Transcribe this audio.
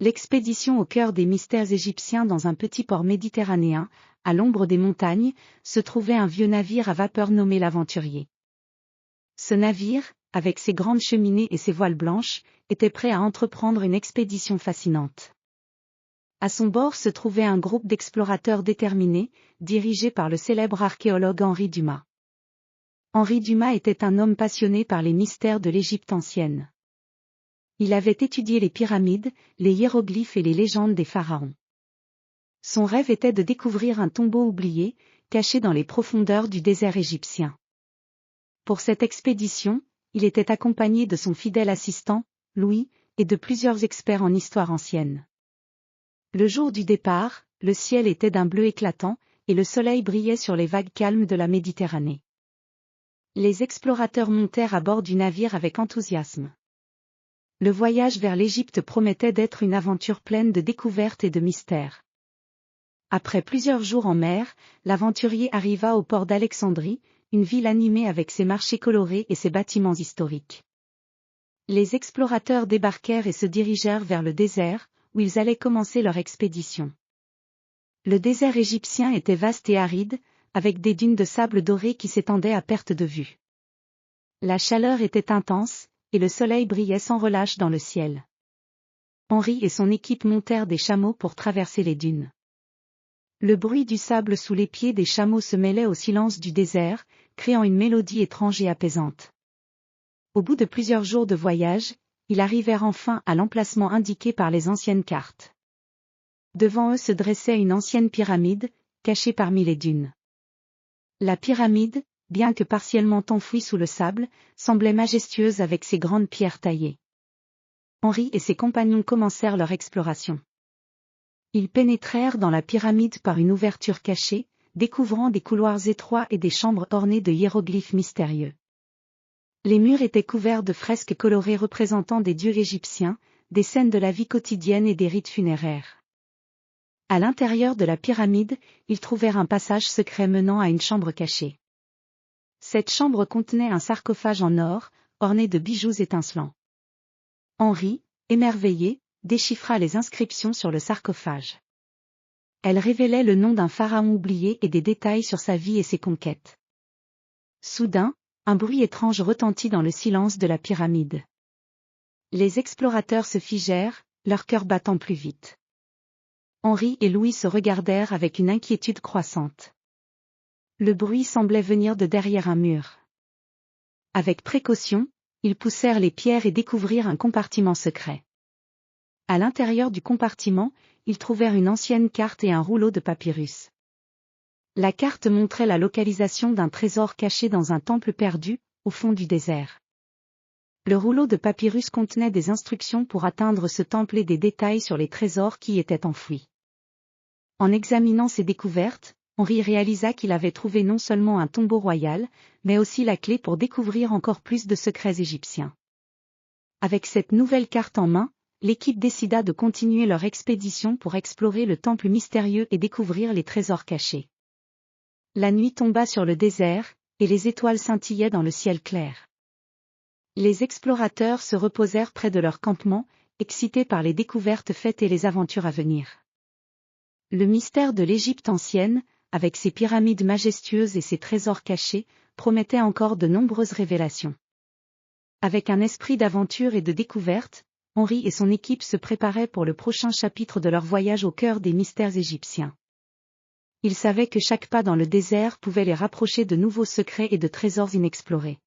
L'expédition au cœur des mystères égyptiens. Dans un petit port méditerranéen, à l'ombre des montagnes, se trouvait un vieux navire à vapeur nommé l'Aventurier. Ce navire, avec ses grandes cheminées et ses voiles blanches, était prêt à entreprendre une expédition fascinante. À son bord se trouvait un groupe d'explorateurs déterminés, dirigé par le célèbre archéologue Henri Dumas. Henri Dumas était un homme passionné par les mystères de l'Égypte ancienne. Il avait étudié les pyramides, les hiéroglyphes et les légendes des pharaons. Son rêve était de découvrir un tombeau oublié, caché dans les profondeurs du désert égyptien. Pour cette expédition, il était accompagné de son fidèle assistant, Louis, et de plusieurs experts en histoire ancienne. Le jour du départ, le ciel était d'un bleu éclatant, et le soleil brillait sur les vagues calmes de la Méditerranée. Les explorateurs montèrent à bord du navire avec enthousiasme. Le voyage vers l'Égypte promettait d'être une aventure pleine de découvertes et de mystères. Après plusieurs jours en mer, l'aventurier arriva au port d'Alexandrie, une ville animée avec ses marchés colorés et ses bâtiments historiques. Les explorateurs débarquèrent et se dirigèrent vers le désert, où ils allaient commencer leur expédition. Le désert égyptien était vaste et aride, avec des dunes de sable doré qui s'étendaient à perte de vue. La chaleur était intense, et le soleil brillait sans relâche dans le ciel. Henri et son équipe montèrent des chameaux pour traverser les dunes. Le bruit du sable sous les pieds des chameaux se mêlait au silence du désert, créant une mélodie étrange et apaisante. Au bout de plusieurs jours de voyage, ils arrivèrent enfin à l'emplacement indiqué par les anciennes cartes. Devant eux se dressait une ancienne pyramide, cachée parmi les dunes. La pyramide, bien que partiellement enfouie sous le sable, semblait majestueuse avec ses grandes pierres taillées. Henri et ses compagnons commencèrent leur exploration. Ils pénétrèrent dans la pyramide par une ouverture cachée, découvrant des couloirs étroits et des chambres ornées de hiéroglyphes mystérieux. Les murs étaient couverts de fresques colorées représentant des dieux égyptiens, des scènes de la vie quotidienne et des rites funéraires. À l'intérieur de la pyramide, ils trouvèrent un passage secret menant à une chambre cachée. Cette chambre contenait un sarcophage en or, orné de bijoux étincelants. Henri, émerveillé, déchiffra les inscriptions sur le sarcophage. Elles révélaient le nom d'un pharaon oublié et des détails sur sa vie et ses conquêtes. Soudain, un bruit étrange retentit dans le silence de la pyramide. Les explorateurs se figèrent, leur cœur battant plus vite. Henri et Louis se regardèrent avec une inquiétude croissante. Le bruit semblait venir de derrière un mur. Avec précaution, ils poussèrent les pierres et découvrirent un compartiment secret. À l'intérieur du compartiment, ils trouvèrent une ancienne carte et un rouleau de papyrus. La carte montrait la localisation d'un trésor caché dans un temple perdu, au fond du désert. Le rouleau de papyrus contenait des instructions pour atteindre ce temple et des détails sur les trésors qui y étaient enfouis. En examinant ces découvertes, Henri réalisa qu'il avait trouvé non seulement un tombeau royal, mais aussi la clé pour découvrir encore plus de secrets égyptiens. Avec cette nouvelle carte en main, l'équipe décida de continuer leur expédition pour explorer le temple mystérieux et découvrir les trésors cachés. La nuit tomba sur le désert, et les étoiles scintillaient dans le ciel clair. Les explorateurs se reposèrent près de leur campement, excités par les découvertes faites et les aventures à venir. Le mystère de l'Égypte ancienne, avec ses pyramides majestueuses et ses trésors cachés, promettait encore de nombreuses révélations. Avec un esprit d'aventure et de découverte, Henri et son équipe se préparaient pour le prochain chapitre de leur voyage au cœur des mystères égyptiens. Ils savaient que chaque pas dans le désert pouvait les rapprocher de nouveaux secrets et de trésors inexplorés.